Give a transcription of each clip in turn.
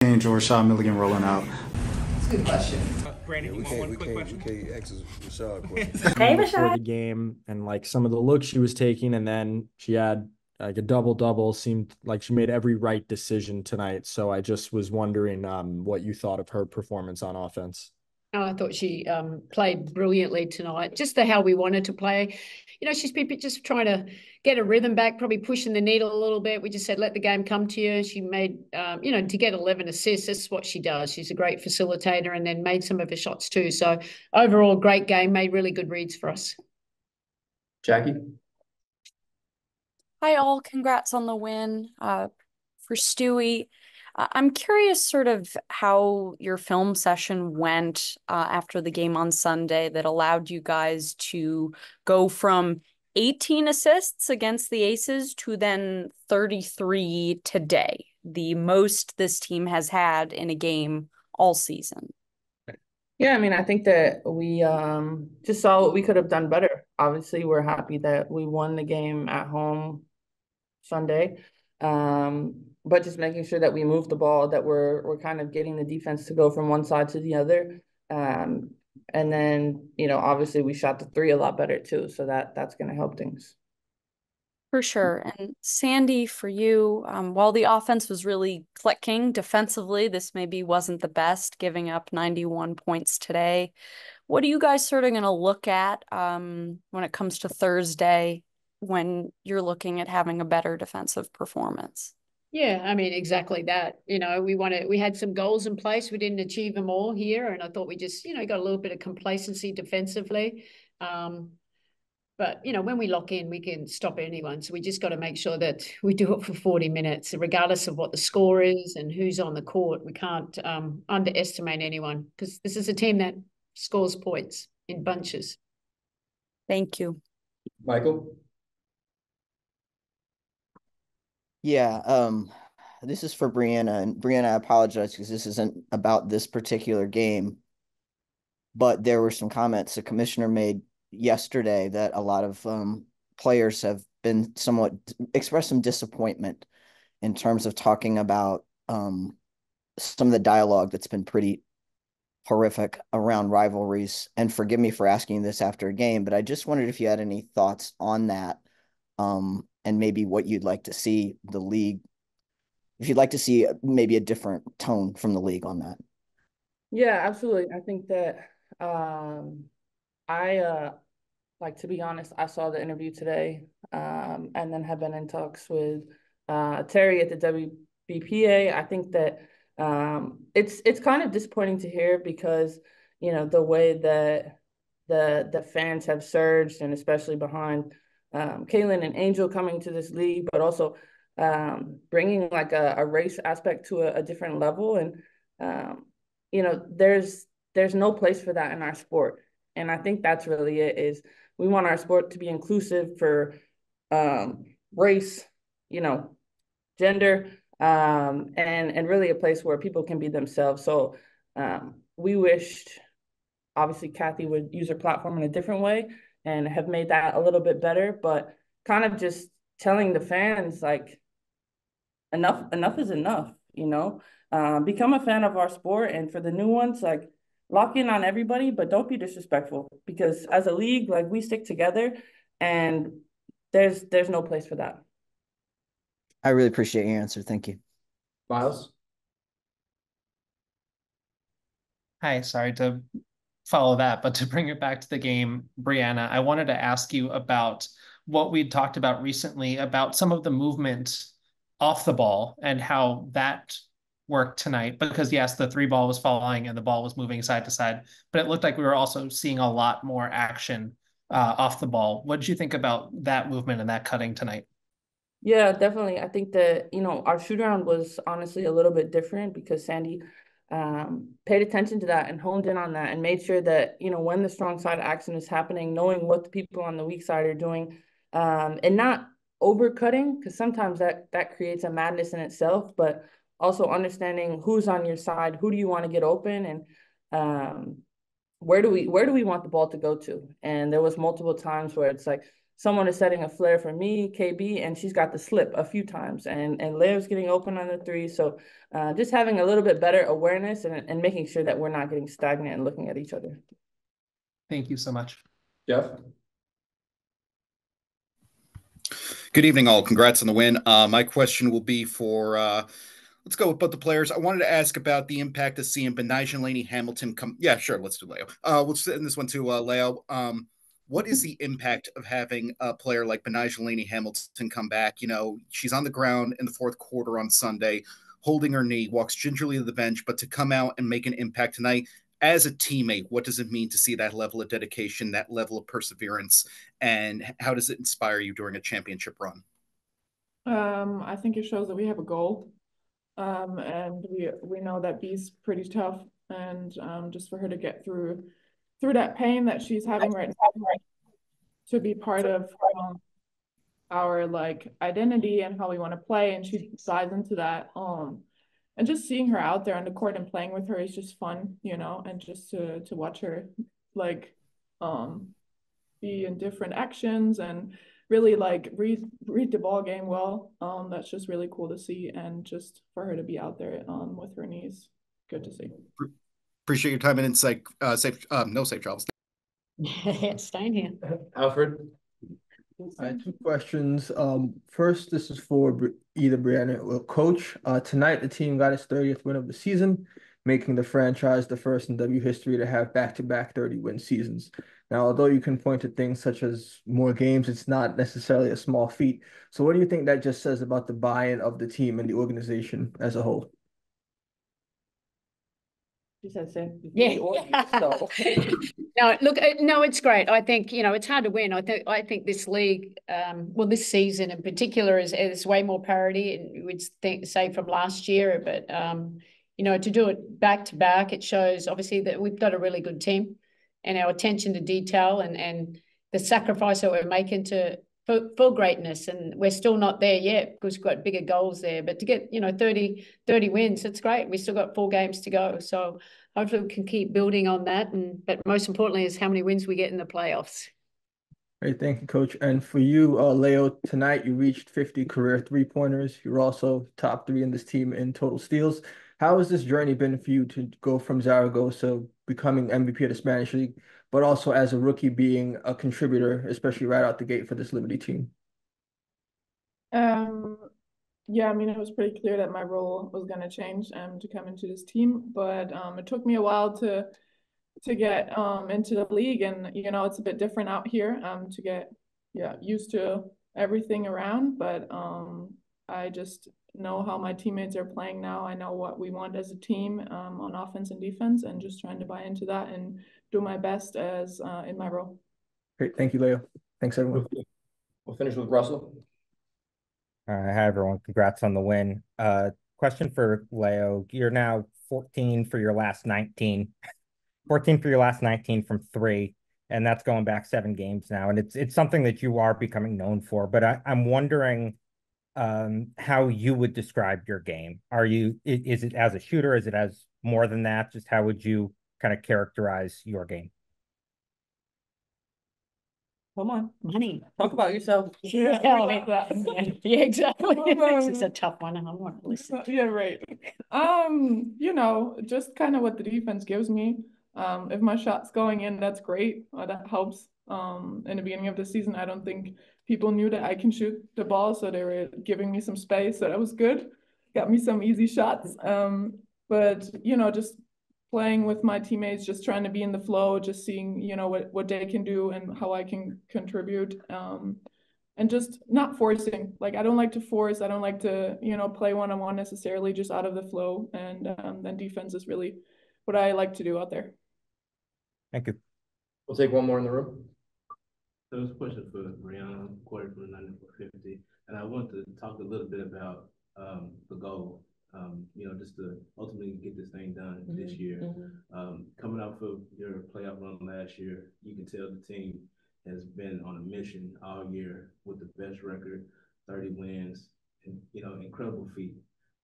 Angel Rashad Milligan rolling out. That's a good question. Brandon, you want one quick question? We can't ask Rashad a question. Hey, before the game and like some of the looks she was taking, and then she had like a double seemed like she made every right decision tonight. So I just was wondering what you thought of her performance on offense. Oh, I thought she played brilliantly tonight. Just how we wanted to play. You know, she's just trying to get a rhythm back, probably pushing the needle a little bit. We just said, let the game come to you. She made, to get 11 assists, that's what she does. She's a great facilitator and then made some of her shots too. So overall, great game, made really good reads for us. Jackie? Hi, all. Congrats on the win for Stewie. I'm curious sort of how your film session went after the game on Sunday that allowed you guys to go from 18 assists against the Aces to then 33 today, the most this team has had in a game all season. Yeah, I mean, I think that we just saw what we could have done better. Obviously, we're happy that we won the game at home Sunday. But just making sure that we move the ball, that we're kind of getting the defense to go from one side to the other. And then, obviously we shot the three a lot better too. So that's going to help things. For sure. And Sandy, for you, while the offense was really clicking defensively, this maybe wasn't the best, giving up 91 points today. What are you guys sort of going to look at when it comes to Thursday when you're looking at having a better defensive performance? Yeah, I mean, exactly that. We had some goals in place. We didn't achieve them all here. And I thought we just, got a little bit of complacency defensively. But, when we lock in, we can stop anyone. So we just got to make sure that we do it for 40 minutes, regardless of what the score is and who's on the court. We can't underestimate anyone because this is a team that scores points in bunches. Thank you. Michael? Yeah, this is for Breanna, and Breanna, I apologize because this isn't about this particular game, but there were some comments the commissioner made yesterday that a lot of players have been somewhat expressed some disappointment in terms of talking about some of the dialogue that's been pretty horrific around rivalries. And forgive me for asking this after a game, but I just wondered if you had any thoughts on that. And maybe what you'd like to see the league, if you'd like to see maybe a different tone from the league on that. Yeah, absolutely. I think that to be honest, I saw the interview today and then have been in talks with Terry at the WBPA. I think that it's kind of disappointing to hear because, the way that the fans have surged, and especially behind Kaylin and Angel coming to this league, but also bringing like a race aspect to a different level. And, there's no place for that in our sport. And I think that's really it, is we want our sport to be inclusive for race, gender, and really a place where people can be themselves. So we wished, obviously, Kathy would use her platform in a different way and have made that a little bit better, but kind of just telling the fans, like, enough is enough, become a fan of our sport. And for the new ones, like, lock in on everybody, but don't be disrespectful, because as a league, like, we stick together and there's no place for that. I really appreciate your answer. Thank you. Miles? Hi, sorry to follow that, but to bring it back to the game, Breanna, I wanted to ask you about what we'd talked about recently about some of the movement off the ball and how that worked tonight, because yes, the three ball was falling and the ball was moving side to side, but it looked like we were also seeing a lot more action off the ball. What did you think about that movement and that cutting tonight? Yeah, definitely. I think that, our shoot around was honestly a little bit different because Sandy paid attention to that and honed in on that and made sure that, when the strong side action is happening, knowing what the people on the weak side are doing, and not overcutting, because sometimes that creates a madness in itself, but also understanding who's on your side, who do you want to get open, and where do we want the ball to go to. And there was multiple times where it's like someone is setting a flare for me, KB, and she's got the slip a few times, and Leo's getting open on the three. So just having a little bit better awareness and making sure that we're not getting stagnant and looking at each other. Thank you so much. Jeff? Good evening, all. Congrats on the win. My question will be for, let's go with both the players. I wanted to ask about the impact of seeing Betnijah and Leonie Hamilton come. Yeah, sure. Let's do Leo. We'll send this one to Leo. What is the impact of having a player like Betnijah and Leonie Hamilton come back? You know, she's on the ground in the fourth quarter on Sunday, holding her knee, walks gingerly to the bench, but to come out and make an impact tonight, as a teammate, what does it mean to see that level of dedication, that level of perseverance, and how does it inspire you during a championship run? I think it shows that we have a goal, and we know that B's pretty tough, and just for her to get through that pain that she's having right now, to be part of our like identity and how we want to play, and she dives into that. And just seeing her out there on the court and playing with her is just fun, you know, and just to watch her like be in different actions and really like read the ball game well. That's just really cool to see, and just for her to be out there with her knees, good to see. Appreciate your time and insight. No safe travels. Staying here. Alfred? Two questions. First, this is for either Breanna or Coach. Tonight, the team got its 30th win of the season, making the franchise the first in W history to have back-to-back 30-win seasons. Now, although you can point to things such as more games, it's not necessarily a small feat. So what do you think that just says about the buy-in of the team and the organization as a whole? She said same. Yeah. So. No, look, no, it's great. I think, you know, it's hard to win. I think this league, well, this season in particular is way more parity, and you would say from last year, but you know, to do it back to back, it shows obviously that we've got a really good team, and our attention to detail and the sacrifice that we're making for greatness. And we're still not there yet because we've got bigger goals there, but to get, you know, 30 wins, it's great. We still got 4 games to go. So hopefully we can keep building on that. But most importantly is how many wins we get in the playoffs. Great, thank you, Coach. And for you, Leo, tonight you reached 50 career three-pointers. You're also top 3 in this team in total steals. How has this journey been for you to go from Zaragoza becoming MVP of the Spanish League, but also as a rookie being a contributor, especially right out the gate for this Liberty team? Yeah, I mean, it was pretty clear that my role was going to change to come into this team, but it took me a while to get into the league, and you know, it's a bit different out here to get used to everything around, but I just know how my teammates are playing now. I know what we want as a team on offense and defense, and just trying to buy into that and do my best as in my role. Great, thank you, Leo. Thanks, everyone. We'll finish with Russell. Hi, everyone. Congrats on the win. Question for Leo. You're now 14 for your last 19. 14 for your last 19 from 3, and that's going back 7 games now. And it's something that you are becoming known for. But I'm wondering how you would describe your game. Is it as a shooter? Is it as more than that? Just how would you kind of characterize your game? Come on, Money. talk about yourself. Yeah, exactly. This is a tough one, and I want to listen. Yeah, right. You know, just kind of what the defense gives me. If my shot's going in, that's great. That helps. In the beginning of the season, I don't think people knew that I can shoot the ball, so they were giving me some space, so that was good. Got me some easy shots. But you know, just playing with my teammates, just trying to be in the flow, just seeing, you know, what they can do and how I can contribute. And just not forcing. Like, I don't like to force. I don't like to, you know, play one-on-one necessarily, just out of the flow. And then defense is really what I like to do out there. Thank you. We'll take one more in the room. So this question for Breanna, quarter from the 9450, and I want to talk a little bit about the goal. You know, just to ultimately get this thing done this year. Coming off of your playoff run last year, you can tell the team has been on a mission all year with the best record, 30 wins, and, you know, incredible feat.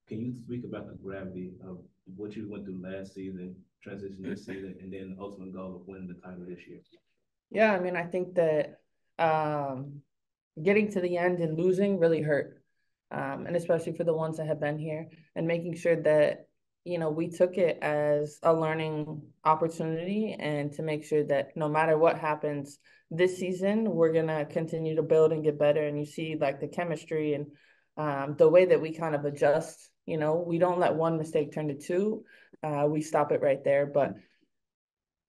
Can you speak about the gravity of what you went through last season, transition this season, and then the ultimate goal of winning the title this year? Yeah, I mean, I think that getting to the end and losing really hurt. And especially for the ones that have been here, and making sure that, we took it as a learning opportunity, and to make sure that no matter what happens this season, we're going to continue to build and get better. And you see like the chemistry and the way that we kind of adjust, we don't let one mistake turn to two. We stop it right there. But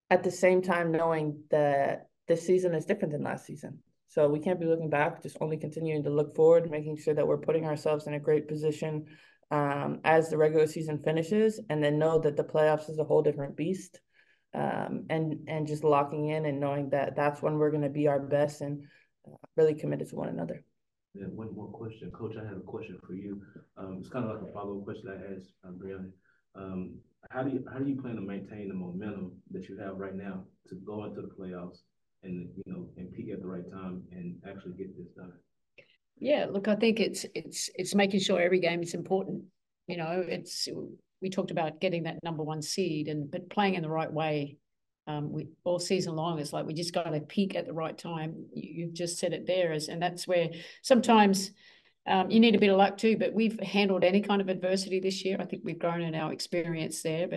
at the same time, knowing that this season is different than last season. So we can't be looking back, just only continuing to look forward, making sure that we're putting ourselves in a great position as the regular season finishes, and then know that the playoffs is a whole different beast. And just locking in and knowing that that's when we're going to be our best and really committed to one another. Yeah, one more question. Coach, I have a question for you. It's kind of like a follow-up question I asked Breanna. How do you plan to maintain the momentum that you have right now to go into the playoffs and peak at the right time and actually get this done? Yeah, look, I think it's making sure every game is important. We talked about getting that number one seed, but playing in the right way. We all season long, it's like we just got to peak at the right time. You've just said it there, and that's where sometimes you need a bit of luck too. But we've handled any kind of adversity this year. I think we've grown in our experience there.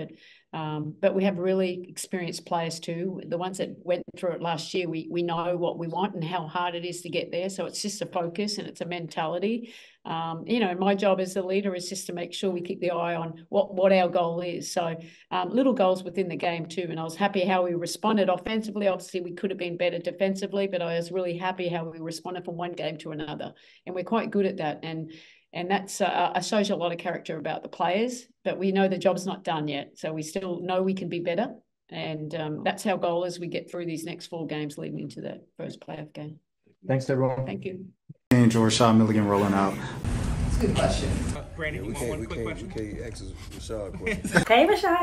But we have really experienced players too. The ones that went through it last year, we know what we want and how hard it is to get there. So it's just a focus and it's a mentality. My job as the leader is just to make sure we keep the eye on what our goal is. So little goals within the game too. And I was happy how we responded offensively. Obviously, we could have been better defensively, but I was really happy how we responded from one game to another. And we're quite good at that. And that's shows you a lot of character about the players, but we know the job's not done yet. So we still know we can be better. And that's our goal as we get through these next 4 games leading into that first playoff game. Thanks, everyone. Thank you. Angel Rashad-Milligan rolling out. That's a good question. Brandon, you want one quick question? We can't ask Rashad a question. Hey, Rashad.